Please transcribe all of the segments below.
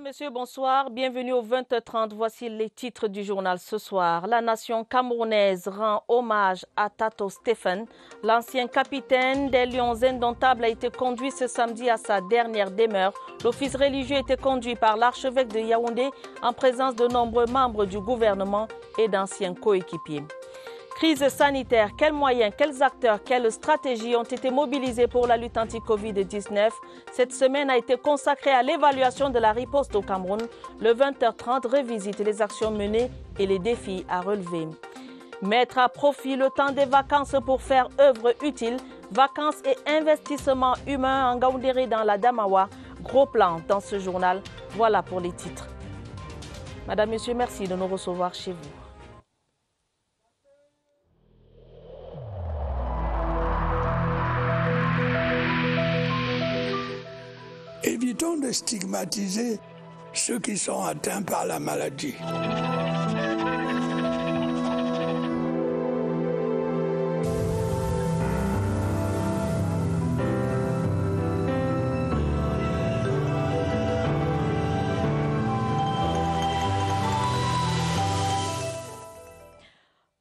Messieurs, bonsoir. Bienvenue au 20h30. Voici les titres du journal ce soir. La nation camerounaise rend hommage à Tato Stephen. L'ancien capitaine des Lions indomptables a été conduit ce samedi à sa dernière demeure. L'office religieux était conduit par l'archevêque de Yaoundé en présence de nombreux membres du gouvernement et d'anciens coéquipiers. Crise sanitaire, quels moyens, quels acteurs, quelles stratégies ont été mobilisés pour la lutte anti-Covid-19? Cette semaine a été consacrée à l'évaluation de la riposte au Cameroun. Le 20h30 revisite les actions menées et les défis à relever. Mettre à profit le temps des vacances pour faire œuvre utile. Vacances et investissements humains en Ngaoundéré dans la Damawa. Gros plan dans ce journal. Voilà pour les titres. Madame, Monsieur, merci de nous recevoir chez vous. Évitons de stigmatiser ceux qui sont atteints par la maladie.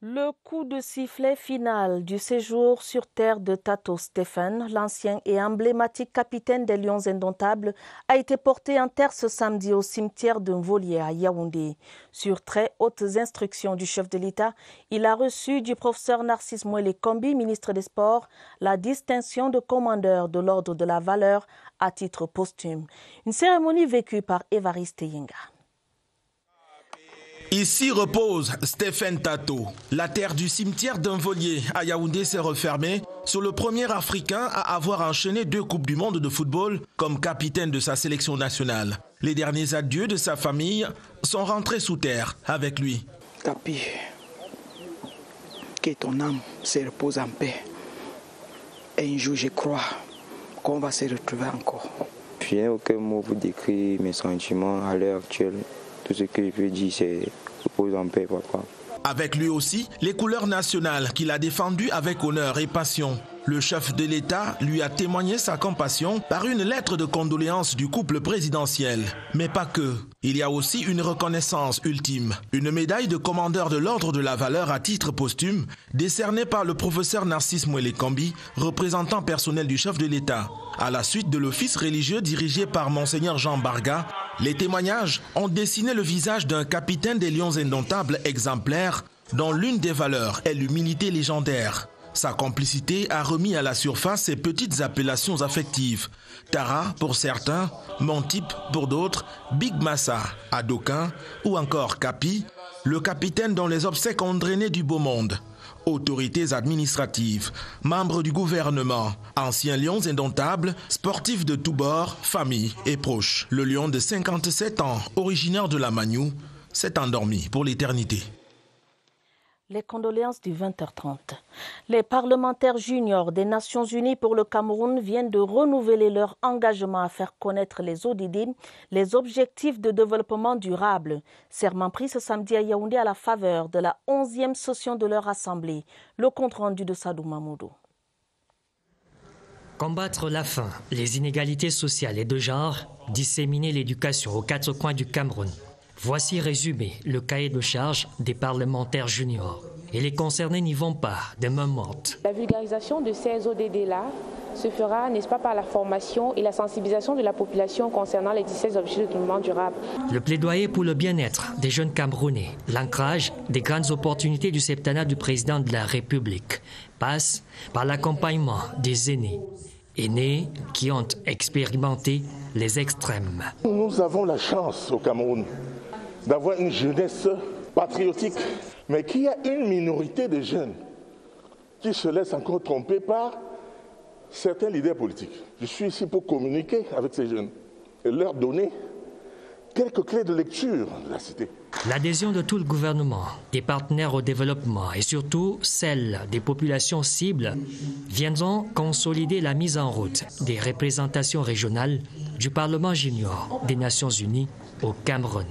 Le coup de sifflet final du séjour sur terre de Tato Stephen, l'ancien et emblématique capitaine des Lions indomptables, a été porté en terre ce samedi au cimetière d'un Volier à Yaoundé. Sur très hautes instructions du chef de l'État, il a reçu du professeur Narcisse Moëlle Kombi, ministre des Sports, la distinction de commandeur de l'Ordre de la Valeur à titre posthume. Une cérémonie vécue par Évariste Yenga. Ici repose Stephen Tato. La terre du cimetière d'un Volier à Yaoundé s'est refermée sur le premier Africain à avoir enchaîné 2 Coupes du Monde de football comme capitaine de sa sélection nationale. Les derniers adieux de sa famille sont rentrés sous terre avec lui. Capi, que ton âme se repose en paix. Et un jour, je crois qu'on va se retrouver encore. Je n'ai aucun mot pour décrire mes sentiments à l'heure actuelle. Tout ce que je peux dire, c'est repose en paix, papa. Avec lui aussi, les couleurs nationales qu'il a défendues avec honneur et passion. Le chef de l'État lui a témoigné sa compassion par une lettre de condoléances du couple présidentiel. Mais pas que. Il y a aussi une reconnaissance ultime. Une médaille de commandeur de l'Ordre de la Valeur à titre posthume, décernée par le professeur Narcisse Moëlle Kombi, représentant personnel du chef de l'État. À la suite de l'office religieux dirigé par Monseigneur Jean Barga, les témoignages ont dessiné le visage d'un capitaine des Lions indomptables exemplaire, dont l'une des valeurs est l'humilité légendaire. Sa complicité a remis à la surface ses petites appellations affectives. Tara pour certains, Mon Type pour d'autres, Big Massa à d'aucuns ou encore Capi, le capitaine dont les obsèques ont drainé du beau monde. Autorités administratives, membres du gouvernement, anciens lions indomptables, sportifs de tous bords, familles et proches. Le lion de 57 ans, originaire de la Magnou, s'est endormi pour l'éternité. Les condoléances du 20h30. Les parlementaires juniors des Nations Unies pour le Cameroun viennent de renouveler leur engagement à faire connaître les ODD, les objectifs de développement durable. Serment pris ce samedi à Yaoundé à la faveur de la 11e session de leur assemblée. Le compte-rendu de Sadou Mamoudou. Combattre la faim, les inégalités sociales et de genre, disséminer l'éducation aux 4 coins du Cameroun. Voici résumé le cahier de charge des parlementaires juniors. Et les concernés n'y vont pas de main morte. La vulgarisation de ces ODD-là se fera, n'est-ce pas, par la formation et la sensibilisation de la population concernant les 17 objectifs de développement durable. Le plaidoyer pour le bien-être des jeunes Camerounais, l'ancrage des grandes opportunités du septennat du président de la République, passe par l'accompagnement des aînés qui ont expérimenté les extrêmes. Nous avons la chance au Cameroun d'avoir une jeunesse patriotique, mais qu'il y a une minorité de jeunes qui se laissent encore tromper par certains leaders politiques. Je suis ici pour communiquer avec ces jeunes et leur donner quelques clés de lecture de la cité. L'adhésion de tout le gouvernement, des partenaires au développement et surtout celle des populations cibles viendront consolider la mise en route des représentations régionales du Parlement junior des Nations Unies au Cameroun.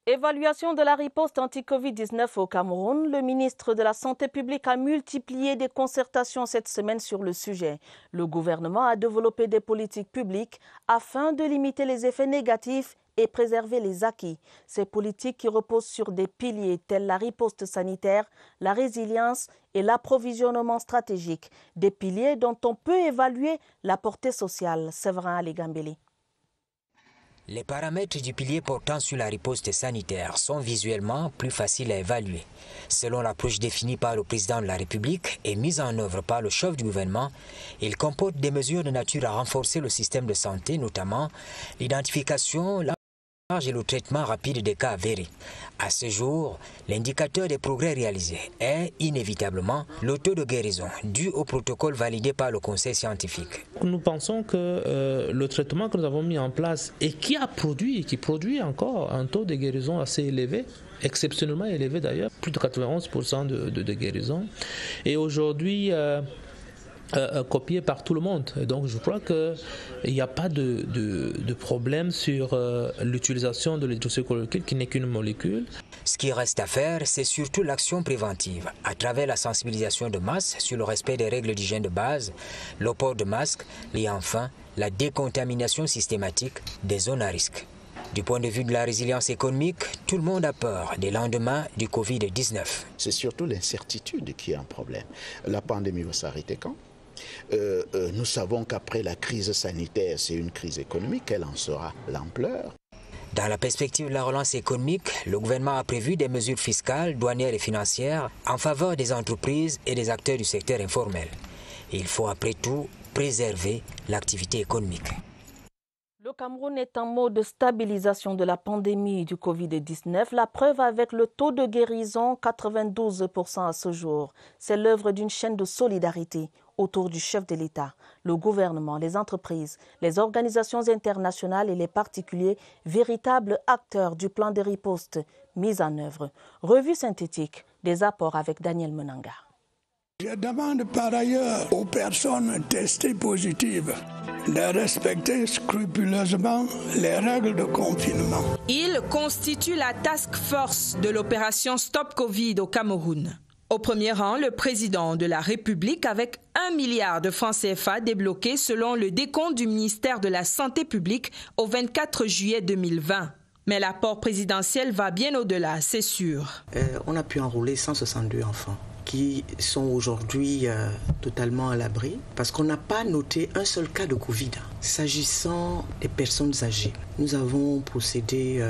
Évaluation de la riposte anti-Covid-19 au Cameroun. Le ministre de la Santé publique a multiplié des concertations cette semaine sur le sujet. Le gouvernement a développé des politiques publiques afin de limiter les effets négatifs et préserver les acquis. Ces politiques qui reposent sur des piliers tels la riposte sanitaire, la résilience et l'approvisionnement stratégique. Des piliers dont on peut évaluer la portée sociale. Séverin Aligambeli. Les paramètres du pilier portant sur la riposte sanitaire sont visuellement plus faciles à évaluer. Selon l'approche définie par le président de la République et mise en œuvre par le chef du gouvernement, il comporte des mesures de nature à renforcer le système de santé, notamment l'identification, et le traitement rapide des cas avérés. À ce jour, l'indicateur des progrès réalisés est inévitablement le taux de guérison dû au protocole validé par le conseil scientifique. Nous pensons que le traitement que nous avons mis en place et qui produit encore un taux de guérison assez élevé, exceptionnellement élevé d'ailleurs, plus de 91% de guérison, et aujourd'hui copié par tout le monde. Et donc je crois qu'il n'y a pas de problème sur l'utilisation de l'hydroxychloroquine qui n'est qu'une molécule. Ce qui reste à faire, c'est surtout l'action préventive, à travers la sensibilisation de masse sur le respect des règles d'hygiène de base, le port de masque et enfin la décontamination systématique des zones à risque. Du point de vue de la résilience économique, tout le monde a peur des lendemains du Covid-19. C'est surtout l'incertitude qui est un problème. La pandémie va s'arrêter quand ? Nous savons qu'après la crise sanitaire, c'est une crise économique, quelle en sera l'ampleur ? Dans la perspective de la relance économique, le gouvernement a prévu des mesures fiscales, douanières et financières en faveur des entreprises et des acteurs du secteur informel. Il faut après tout préserver l'activité économique. Le Cameroun est en mode de stabilisation de la pandémie du Covid-19. La preuve avec le taux de guérison, 92% à ce jour. C'est l'œuvre d'une chaîne de solidarité autour du chef de l'État. Le gouvernement, les entreprises, les organisations internationales et les particuliers, véritables acteurs du plan de riposte mis en œuvre. Revue synthétique des apports avec Daniel Menanga. Je demande par ailleurs aux personnes testées positives de respecter scrupuleusement les règles de confinement. Il constitue la task force de l'opération Stop Covid au Cameroun. Au premier rang, le président de la République avec 1 milliard de francs CFA débloqués selon le décompte du ministère de la Santé publique au 24 juillet 2020. Mais l'apport présidentiel va bien au-delà, c'est sûr. On a pu enrôler 162 enfants qui sont aujourd'hui totalement à l'abri parce qu'on n'a pas noté un seul cas de Covid. S'agissant des personnes âgées, nous avons procédé,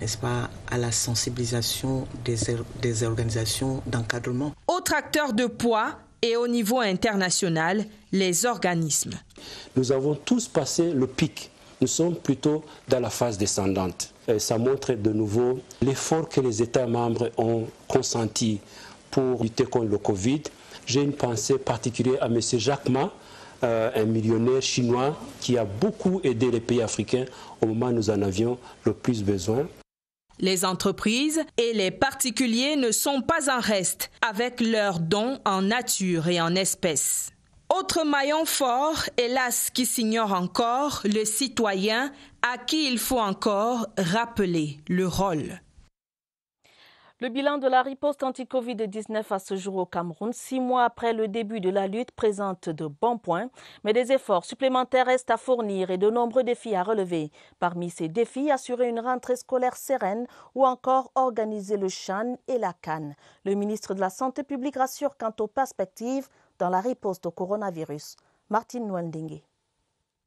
n'est-ce pas, à la sensibilisation des organisations d'encadrement. Autre acteur de poids et au niveau international, les organismes. Nous avons tous passé le pic. Nous sommes plutôt dans la phase descendante. Et ça montre de nouveau l'effort que les États membres ont consenti pour lutter contre le Covid. J'ai une pensée particulière à M. Jack Ma, un millionnaire chinois qui a beaucoup aidé les pays africains au moment où nous en avions le plus besoin. Les entreprises et les particuliers ne sont pas en reste avec leurs dons en nature et en espèces. Autre maillon fort, hélas, qui s'ignore encore, le citoyen à qui il faut encore rappeler le rôle. Le bilan de la riposte anti-Covid-19 à ce jour au Cameroun, 6 mois après le début de la lutte, présente de bons points. Mais des efforts supplémentaires restent à fournir et de nombreux défis à relever. Parmi ces défis, assurer une rentrée scolaire sereine ou encore organiser le CHAN et la CAN. Le ministre de la Santé publique rassure quant aux perspectives dans la riposte au coronavirus. Martine Nwandenge.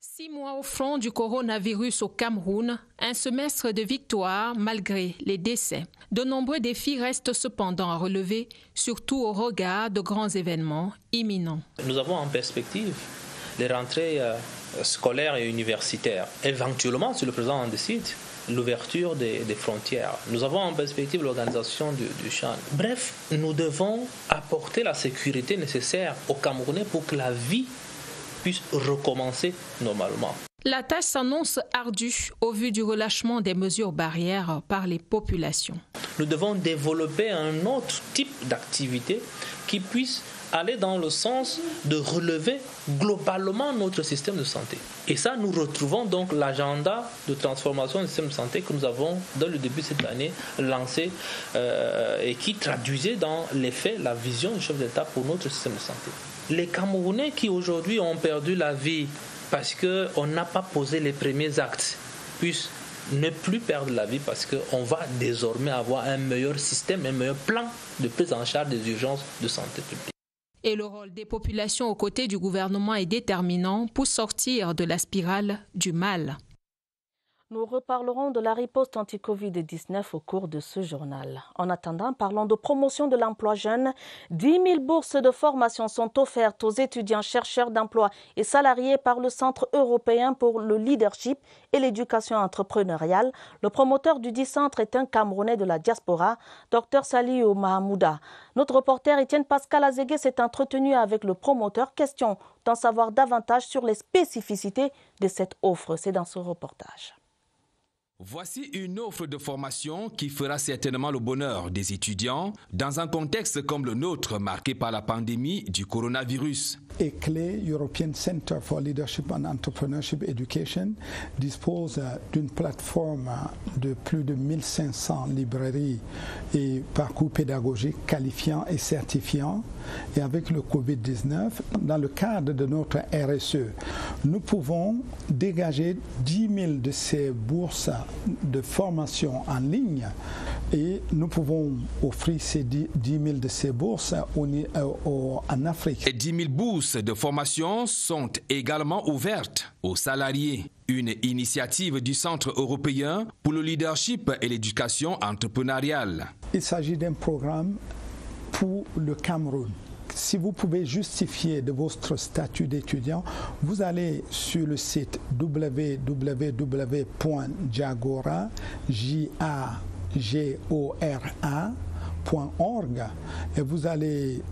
6 mois au front du coronavirus au Cameroun, un semestre de victoire malgré les décès. De nombreux défis restent cependant à relever, surtout au regard de grands événements imminents. Nous avons en perspective les rentrées scolaires et universitaires. Éventuellement, si le président en décide, l'ouverture des frontières. Nous avons en perspective l'organisation du CHAN. Bref, nous devons apporter la sécurité nécessaire aux Camerounais pour que la vie puisse recommencer normalement. La tâche s'annonce ardue au vu du relâchement des mesures barrières par les populations. Nous devons développer un autre type d'activité qui puisse aller dans le sens de relever globalement notre système de santé. Et ça, nous retrouvons donc l'agenda de transformation du système de santé que nous avons, dès le début de cette année, lancé et qui traduisait dans les faits la vision du chef d'État pour notre système de santé. Les Camerounais qui aujourd'hui ont perdu la vie parce qu'on n'a pas posé les premiers actes, puissent ne plus perdre la vie parce qu'on va désormais avoir un meilleur système, un meilleur plan de prise en charge des urgences de santé publique. Et le rôle des populations aux côtés du gouvernement est déterminant pour sortir de la spirale du mal. Nous reparlerons de la riposte anti-Covid-19 au cours de ce journal. En attendant, parlons de promotion de l'emploi jeune. 10 000 bourses de formation sont offertes aux étudiants chercheurs d'emploi et salariés par le Centre européen pour le leadership et l'éducation entrepreneuriale. Le promoteur du dit centre est un Camerounais de la diaspora, Dr Saliou Mahamouda. Notre reporter Étienne Pascal Azégué s'est entretenu avec le promoteur. Question d'en savoir davantage sur les spécificités de cette offre. C'est dans ce reportage. Voici une offre de formation qui fera certainement le bonheur des étudiants dans un contexte comme le nôtre marqué par la pandémie du coronavirus. ECLE, European Center for Leadership and Entrepreneurship Education, dispose d'une plateforme de plus de 1500 librairies et parcours pédagogiques qualifiants et certifiants. Et avec le Covid-19, dans le cadre de notre RSE, nous pouvons dégager 10 000 de ces bourses de formation en ligne et nous pouvons offrir ces 10 000 de ces bourses en Afrique. Et 10 000 bourses de formation sont également ouvertes aux salariés. Une initiative du Centre européen pour le leadership et l'éducation entrepreneuriale. Il s'agit d'un programme pour le Cameroun. Si vous pouvez justifier de votre statut d'étudiant, vous allez sur le site www.jagora.org et vous allez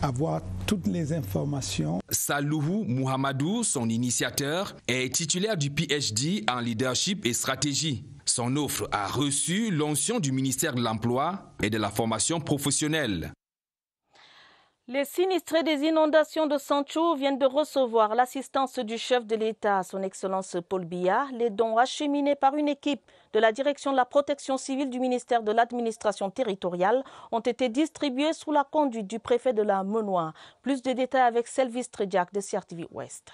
avoir toutes les informations. Salouhou Mouhamadou, son initiateur, est titulaire du PhD en leadership et stratégie. Son offre a reçu l'onction du ministère de l'Emploi et de la formation professionnelle. Les sinistrés des inondations de Sancho viennent de recevoir l'assistance du chef de l'État, son Excellence Paul Biya. Les dons acheminés par une équipe de la direction de la protection civile du ministère de l'administration territoriale ont été distribués sous la conduite du préfet de la Menoie. Plus de détails avec Selvis Tredjak de CRTV Ouest.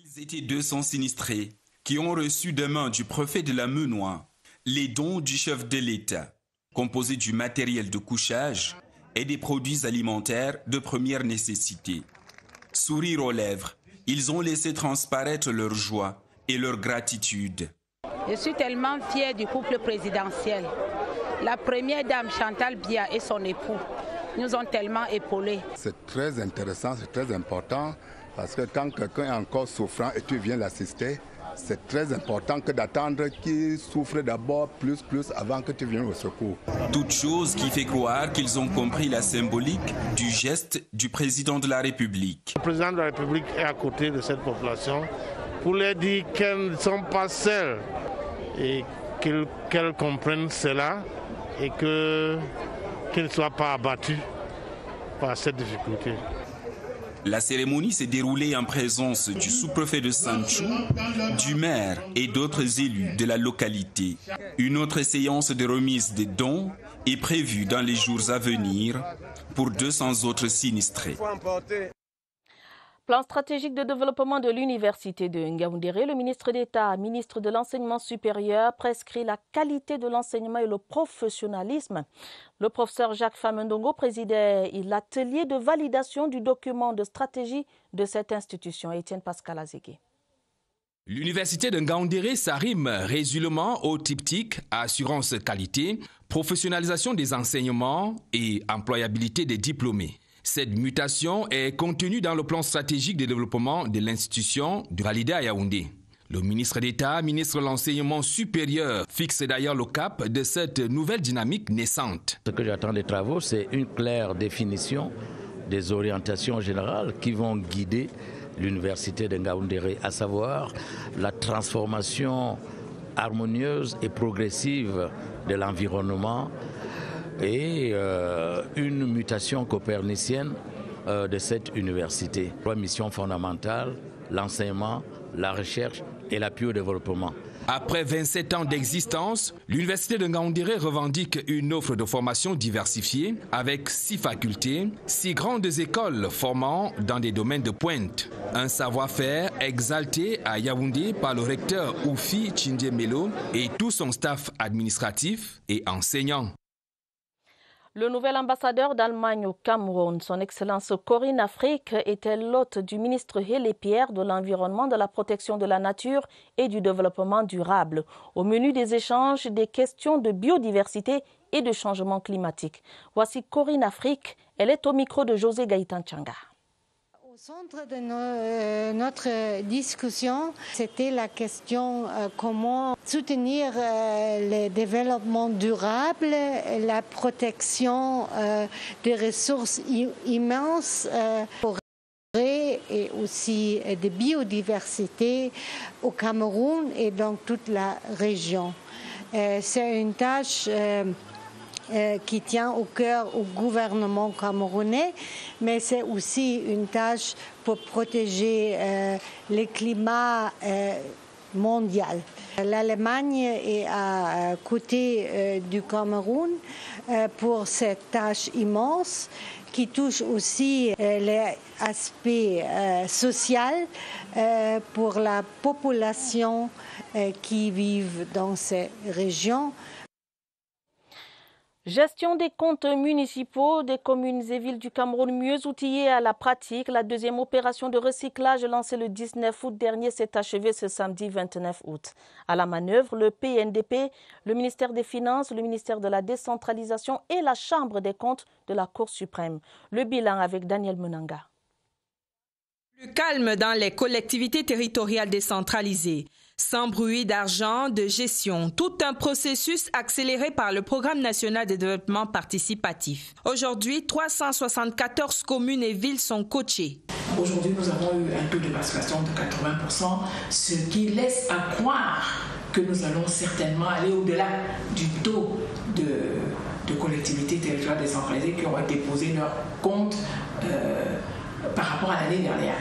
Ils étaient 200 sinistrés qui ont reçu des mains du préfet de la Menoie les dons du chef de l'État, composés du matériel de couchage et des produits alimentaires de première nécessité. Sourire aux lèvres, ils ont laissé transparaître leur joie et leur gratitude. Je suis tellement fière du couple présidentiel. La première dame Chantal Biya et son époux nous ont tellement épaulés. C'est très intéressant, c'est très important parce que quand quelqu'un est encore souffrant et tu viens l'assister, c'est très important que d'attendre qu'il souffre d'abord plus avant que tu viennes au secours. Toute chose qui fait croire qu'ils ont compris la symbolique du geste du président de la République. Le président de la République est à côté de cette population pour leur dire qu'elles ne sont pas seules et qu'elles comprennent cela et qu'elles ne soient pas abattues par cette difficulté. La cérémonie s'est déroulée en présence du sous-préfet de Sancho, du maire et d'autres élus de la localité. Une autre séance de remise des dons est prévue dans les jours à venir pour 200 autres sinistrés. Plan stratégique de développement de l'université de Ngaoundéré, le ministre d'État, ministre de l'Enseignement supérieur, prescrit la qualité de l'enseignement et le professionnalisme. Le professeur Jacques Famendongo présidait l'atelier de validation du document de stratégie de cette institution. Étienne Pascal Azégué. L'université de Ngaoundéré s'arrime résolument au triptyque assurance qualité, professionnalisation des enseignements et employabilité des diplômés. Cette mutation est contenue dans le plan stratégique de développement de l'institution de validé à Yaoundé. Le ministre d'État, ministre de l'Enseignement supérieur, fixe d'ailleurs le cap de cette nouvelle dynamique naissante. Ce que j'attends des travaux, c'est une claire définition des orientations générales qui vont guider l'université de Ngaoundéré, à savoir la transformation harmonieuse et progressive de l'environnement et une mutation copernicienne de cette université. 3 missions fondamentales, l'enseignement, la recherche et l'appui au développement. Après 27 ans d'existence, l'Université de Ngaoundéré revendique une offre de formation diversifiée avec 6 facultés, 6 grandes écoles formant dans des domaines de pointe. Un savoir-faire exalté à Yaoundé par le recteur Oufi Tchindjemelo et tout son staff administratif et enseignant. Le nouvel ambassadeur d'Allemagne au Cameroun, son Excellence Corinne Afrique, était l'hôte du ministre Hélé Pierre de l'Environnement, de la Protection de la Nature et du Développement durable. Au menu des échanges, des questions de biodiversité et de changement climatique. Voici Corinne Afrique, elle est au micro de José Gaïtan Tchanga. Au centre de notre discussion, c'était la question comment soutenir le développement durable, la protection des ressources immenses et aussi de biodiversité au Cameroun et dans toute la région. C'est une tâche qui tient au cœur au gouvernement camerounais, mais c'est aussi une tâche pour protéger le climat mondial. L'Allemagne est à côté du Cameroun pour cette tâche immense qui touche aussi l'aspect social pour la population qui vit dans ces régions. Gestion des comptes municipaux des communes et villes du Cameroun mieux outillées à la pratique. La deuxième opération de recyclage lancée le 19 août dernier s'est achevée ce samedi 29 août. À la manœuvre, le PNDP, le ministère des Finances, le ministère de la Décentralisation et la Chambre des comptes de la Cour suprême. Le bilan avec Daniel Munanga. Le calme dans les collectivités territoriales décentralisées. Sans bruit d'argent, de gestion, tout un processus accéléré par le Programme national de développement participatif. Aujourd'hui, 374 communes et villes sont coachées. Aujourd'hui, nous avons eu un taux de participation de 80%, ce qui laisse à croire que nous allons certainement aller au-delà du taux de collectivités territoriales décentralisées qui ont déposé leurs comptes par rapport à l'année dernière.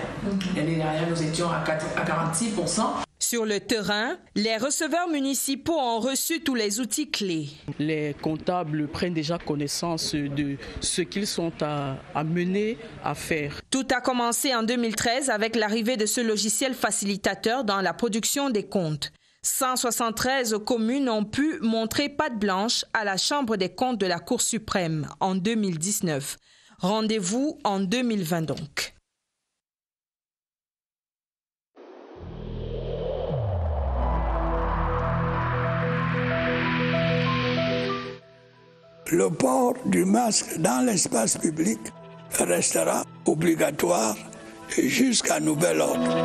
L'année dernière, nous étions à 46%. Sur le terrain, les receveurs municipaux ont reçu tous les outils clés. Les comptables prennent déjà connaissance de ce qu'ils sont à mener, à faire. Tout a commencé en 2013 avec l'arrivée de ce logiciel facilitateur dans la production des comptes. 173 communes ont pu montrer patte blanche à la Chambre des comptes de la Cour suprême en 2019. Rendez-vous en 2020 donc. Le port du masque dans l'espace public restera obligatoire jusqu'à nouvel ordre.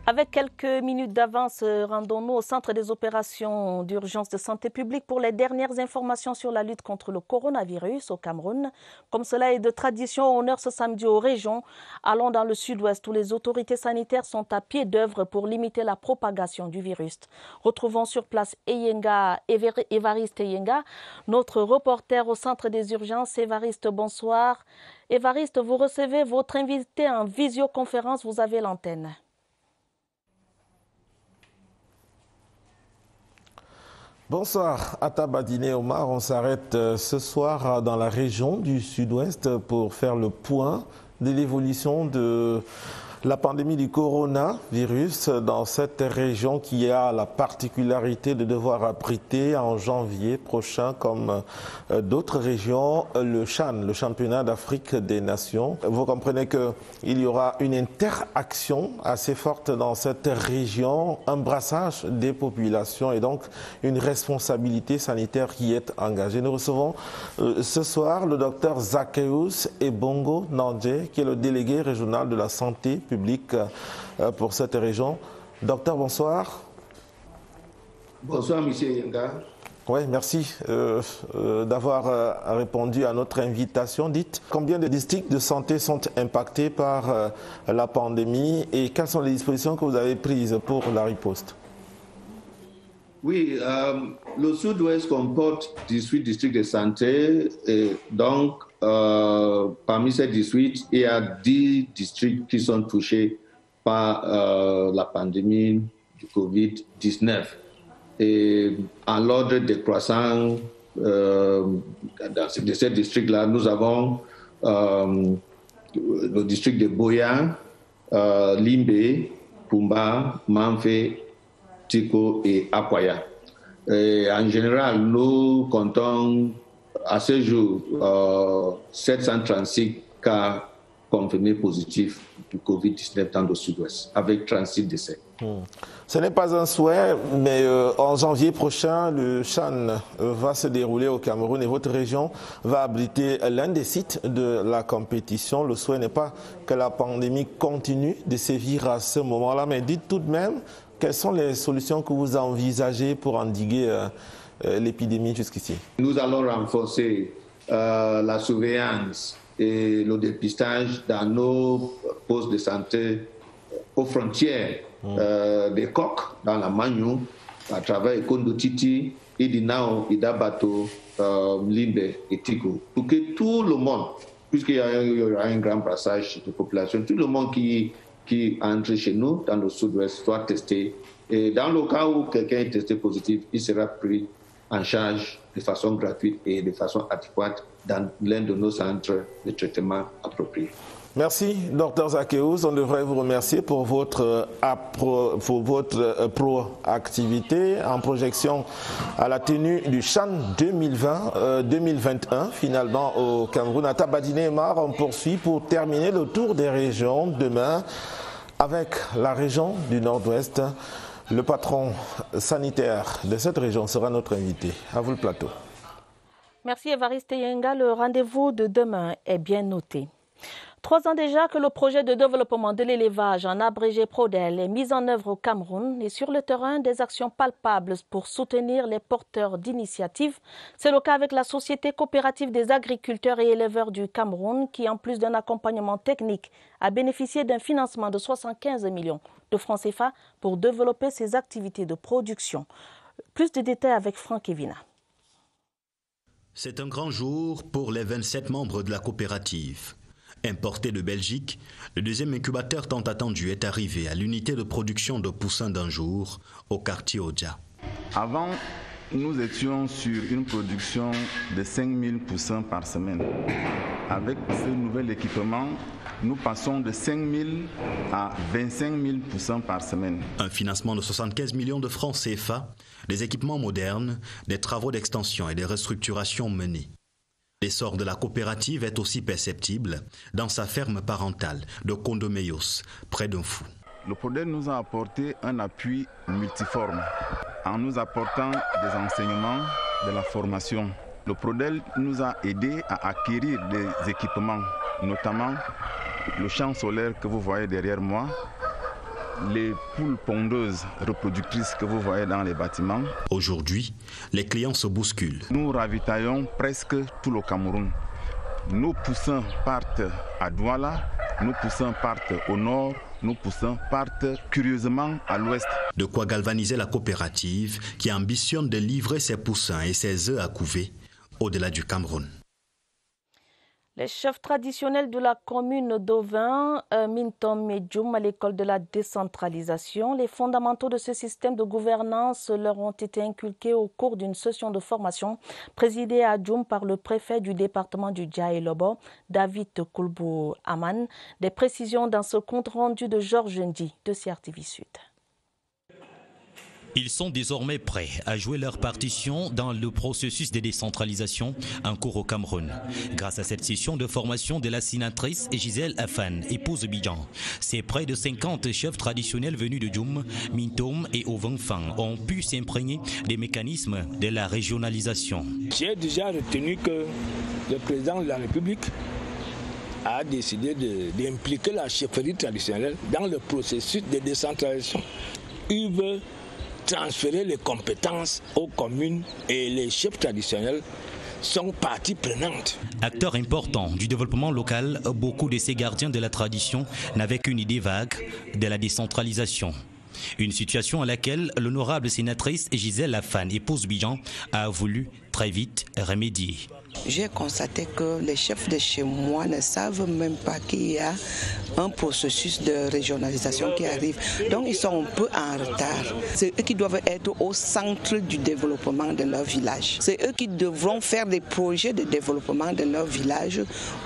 Avec quelques minutes d'avance, rendons-nous au centre des opérations d'urgence de santé publique pour les dernières informations sur la lutte contre le coronavirus au Cameroun. Comme cela est de tradition, on honneur ce samedi aux régions. Allons dans le sud-ouest où les autorités sanitaires sont à pied d'œuvre pour limiter la propagation du virus. Retrouvons sur place Évariste Eyenga, notre reporter au centre des urgences. Évariste, bonsoir. Évariste, vous recevez votre invité en visioconférence, vous avez l'antenne. Bonsoir, Atabadine Omar. On s'arrête ce soir dans la région du sud-ouest pour faire le point de l'évolution de la pandémie du coronavirus dans cette région qui a la particularité de devoir abriter en janvier prochain, comme d'autres régions, le CHAN, le championnat d'Afrique des Nations. Vous comprenez qu'il y aura une interaction assez forte dans cette région, un brassage des populations et donc une responsabilité sanitaire qui est engagée. Nous recevons ce soir le docteur Zaccheus Ebongo Nandje, qui est le délégué régional de la santé publique pour cette région. Docteur, bonsoir. Bonsoir, M. Yenga. Oui, merci d'avoir répondu à notre invitation. Dites, combien de districts de santé sont impactés par la pandémie et quelles sont les dispositions que vous avez prises pour la riposte? Oui, le Sud-Ouest comporte 18 districts de santé et donc parmi ces 18, il y a 10 districts qui sont touchés par la pandémie du Covid-19. Et en l'ordre décroissant de ces districts-là, nous avons le district de Boya, Limbe, Pumba, Manfé, Tiko et Akwaya. Et en général, nous comptons à ce jour 736 cas confirmés positifs du Covid-19 dans le Sud-Ouest, avec 36 décès. Ce n'est pas un souhait, mais en janvier prochain, le CHAN va se dérouler au Cameroun et votre région va abriter l'un des sites de la compétition. Le souhait n'est pas que la pandémie continue de sévir à ce moment-là, mais dites tout de même, quelles sont les solutions que vous envisagez pour endiguer l'épidémie jusqu'ici? Nous allons renforcer la surveillance et le dépistage dans nos postes de santé aux frontières des Coques, dans la Magnou, à travers Kondo Titi, Idinao, Idabato, Limbe et Tigo, pour que tout le monde, puisqu'il y aura un grand brassage de population, tout le monde qui entre chez nous dans le Sud-Ouest soit testé. Et dans le cas où quelqu'un est testé positif, il sera pris en charge de façon gratuite et de façon adéquate dans l'un de nos centres de traitement appropriés. Merci, Dr Zakeous. On devrait vous remercier pour votre proactivité en projection à la tenue du CHAN 2021, finalement au Cameroun. À Tabadiné Mar, on poursuit pour terminer le tour des régions demain avec la région du Nord-Ouest. Le patron sanitaire de cette région sera notre invité. À vous le plateau. Merci Évariste Yenga. Le rendez-vous de demain est bien noté. 3 ans déjà que le projet de développement de l'élevage en abrégé PRODEL est mis en œuvre au Cameroun et sur le terrain des actions palpables pour soutenir les porteurs d'initiatives. C'est le cas avec la Société coopérative des agriculteurs et éleveurs du Cameroun qui, en plus d'un accompagnement technique, a bénéficié d'un financement de 75 millions de francs CFA pour développer ses activités de production. Plus de détails avec Franck Evina. C'est un grand jour pour les 27 membres de la coopérative. Importé de Belgique, le deuxième incubateur tant attendu est arrivé à l'unité de production de poussins d'un jour au quartier Odja. Avant, nous étions sur une production de 5000 poussins par semaine. Avec ce nouvel équipement, nous passons de 5000 à 25 000 poussins par semaine. Un financement de 75 millions de francs CFA, des équipements modernes, des travaux d'extension et des restructurations menées. L'essor de la coopérative est aussi perceptible dans sa ferme parentale de Kondomeyos, près d'un fou. Le PRODEL nous a apporté un appui multiforme en nous apportant des enseignements, de la formation. Le PRODEL nous a aidés à acquérir des équipements, notamment le champ solaire que vous voyez derrière moi, les poules pondeuses reproductrices que vous voyez dans les bâtiments. Aujourd'hui, les clients se bousculent. Nous ravitaillons presque tout le Cameroun. Nos poussins partent à Douala, nos poussins partent au nord, nos poussins partent curieusement à l'ouest. De quoi galvaniser la coopérative qui ambitionne de livrer ses poussins et ses œufs à couver au-delà du Cameroun. Les chefs traditionnels de la commune d'Ovin, Mintom et Djoum, à l'école de la décentralisation, les fondamentaux de ce système de gouvernance leur ont été inculqués au cours d'une session de formation présidée à Djoum par le préfet du département du Djaï-Lobo, David Koulbou Aman. Des précisions dans ce compte rendu de Georges Ndi de CRTV Sud. Ils sont désormais prêts à jouer leur partition dans le processus de décentralisation en cours au Cameroun. Grâce à cette session de formation de la sénatrice Gisèle Afan, épouse Bidjan, ces près de 50 chefs traditionnels venus de Djoum, Mintom et Ovenfang ont pu s'imprégner des mécanismes de la régionalisation. J'ai déjà retenu que le président de la République a décidé d'impliquer la chefferie traditionnelle dans le processus de décentralisation. Il veut transférer les compétences aux communes et les chefs traditionnels sont partie prenante. Acteurs importants du développement local, beaucoup de ces gardiens de la tradition n'avaient qu'une idée vague de la décentralisation. Une situation à laquelle l'honorable sénatrice Gisèle Afan, épouse Bijan, a voulu très vite remédier. J'ai constaté que les chefs de chez moi ne savent même pas qu'il y a un processus de régionalisation qui arrive. Donc ils sont un peu en retard. C'est eux qui doivent être au centre du développement de leur village. C'est eux qui devront faire des projets de développement de leur village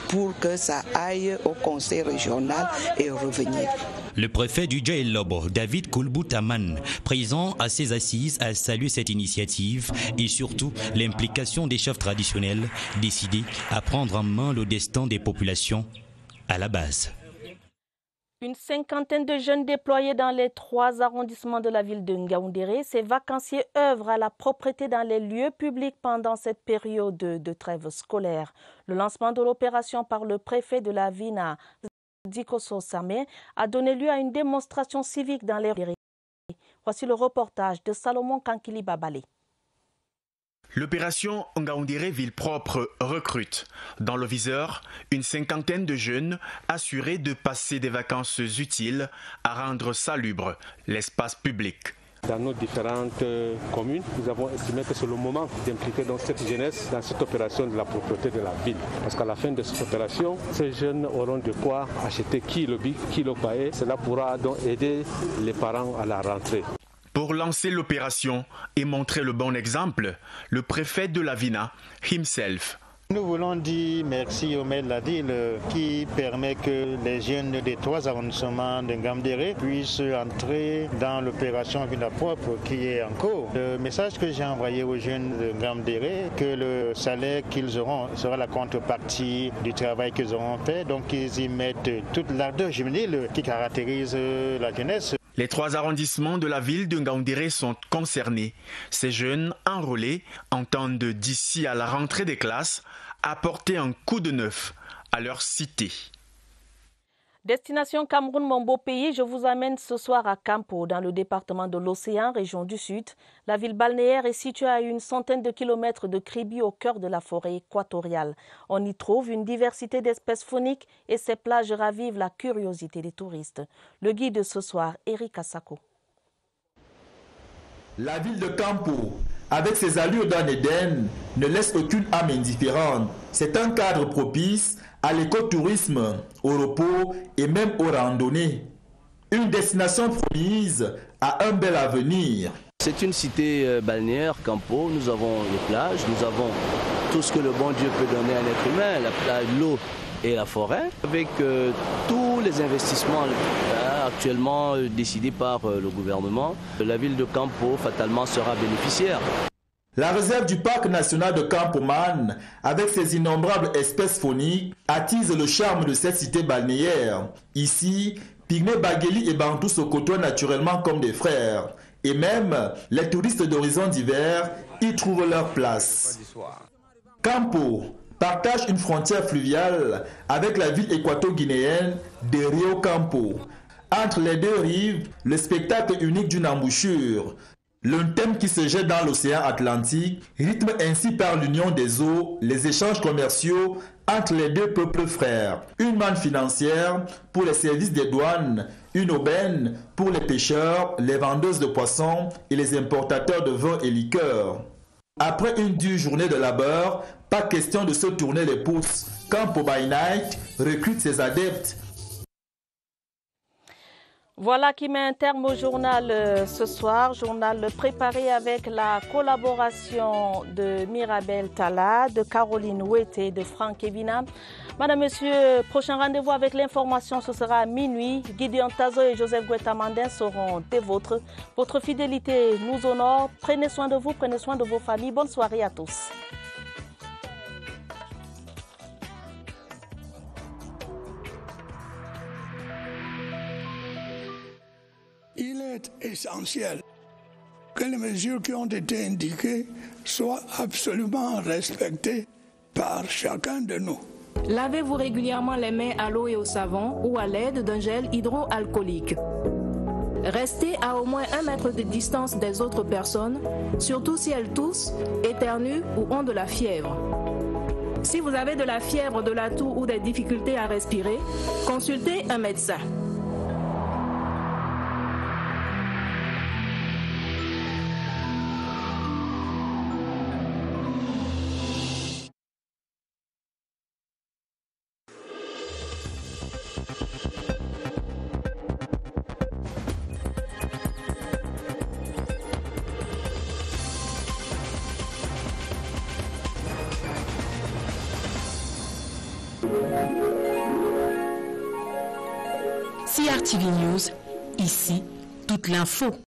pour que ça aille au conseil régional et revenir. Le préfet du Djaïlobo, David Koulboutaman, présent à ces assises, a salué cette initiative et surtout l'implication des chefs traditionnels décidés à prendre en main le destin des populations à la base. Une cinquantaine de jeunes déployés dans les 3 arrondissements de la ville de Ngaoundéré, ces vacanciers œuvrent à la propreté dans les lieux publics pendant cette période de trêve scolaire. Le lancement de l'opération par le préfet de la Vina, Dikoso Samé, a donné lieu à une démonstration civique dans les rues. Voici le reportage de Salomon Kankili Babale. L'opération Ngaoundéré Ville Propre recrute. Dans le viseur, une cinquantaine de jeunes assurés de passer des vacances utiles à rendre salubre l'espace public. Dans nos différentes communes, nous avons estimé que c'est le moment d'impliquer dans cette jeunesse dans cette opération de la propreté de la ville. Parce qu'à la fin de cette opération, ces jeunes auront de quoi acheter kilo paé. Cela pourra donc aider les parents à la rentrée. Pour lancer l'opération et montrer le bon exemple, le préfet de la Vina himself. Nous voulons dire merci au maire de la ville qui permet que les jeunes des 3 arrondissements de Ngaoundéré puissent entrer dans l'opération Vina Propre qui est en cours. Le message que j'ai envoyé aux jeunes de Ngaoundéré, que le salaire qu'ils auront sera la contrepartie du travail qu'ils auront fait, donc ils y mettent toute l'ardeur juvénile qui caractérise la jeunesse. Les 3 arrondissements de la ville de Ngaoundéré sont concernés. Ces jeunes enrôlés entendent d'ici à la rentrée des classes apporter un coup de neuf à leur cité. Destination Cameroun, mon beau pays, je vous amène ce soir à Campo, dans le département de l'Océan, région du Sud. La ville balnéaire est située à une centaine de kilomètres de Kribi, au cœur de la forêt équatoriale. On y trouve une diversité d'espèces fauniques et ses plages ravivent la curiosité des touristes. Le guide de ce soir, Eric Asako. La ville de Campo, avec ses allures d'un Éden, ne laisse aucune âme indifférente. C'est un cadre propice à l'écotourisme, au repos et même aux randonnées. Une destination promise à un bel avenir. C'est une cité balnéaire, Campo. Nous avons les plages, nous avons tout ce que le bon Dieu peut donner à l'être humain, la plage, l'eau et la forêt, avec tous les investissements actuellement décidés par le gouvernement. La ville de Campo, fatalement, sera bénéficiaire. La réserve du parc national de Campo-Man, avec ses innombrables espèces fauniques, attise le charme de cette cité balnéaire. Ici, Pygmées, Bagueli et Bantou se côtoient naturellement comme des frères. Et même, les touristes d'horizons divers y trouvent leur place. Campo partage une frontière fluviale avec la ville équato-guinéenne de Rio Campo. Entre les 2 rives, le spectacle unique d'une embouchure. Le thème qui se jette dans l'océan Atlantique rythme ainsi par l'union des eaux les échanges commerciaux entre les 2 peuples frères. Une manne financière pour les services des douanes, une aubaine pour les pêcheurs, les vendeuses de poissons et les importateurs de vins et liqueurs. Après une dure journée de labeur, pas question de se tourner les pouces. Campo by Night recrute ses adeptes. Voilà qui met un terme au journal ce soir. Journal préparé avec la collaboration de Mirabel Tala, de Caroline Ouetté et de Franck Evina. Madame, Monsieur, prochain rendez-vous avec l'information, ce sera à minuit. Gideon Tazo et Joseph Guetta-Mandin seront des vôtres. Votre fidélité nous honore. Prenez soin de vous, prenez soin de vos familles. Bonne soirée à tous. Il est essentiel que les mesures qui ont été indiquées soient absolument respectées par chacun de nous. Lavez-vous régulièrement les mains à l'eau et au savon ou à l'aide d'un gel hydroalcoolique. Restez à au moins 1 mètre de distance des autres personnes, surtout si elles toussent, éternuent ou ont de la fièvre. Si vous avez de la fièvre, de la toux ou des difficultés à respirer, consultez un médecin. CRTV News, ici, toute l'info.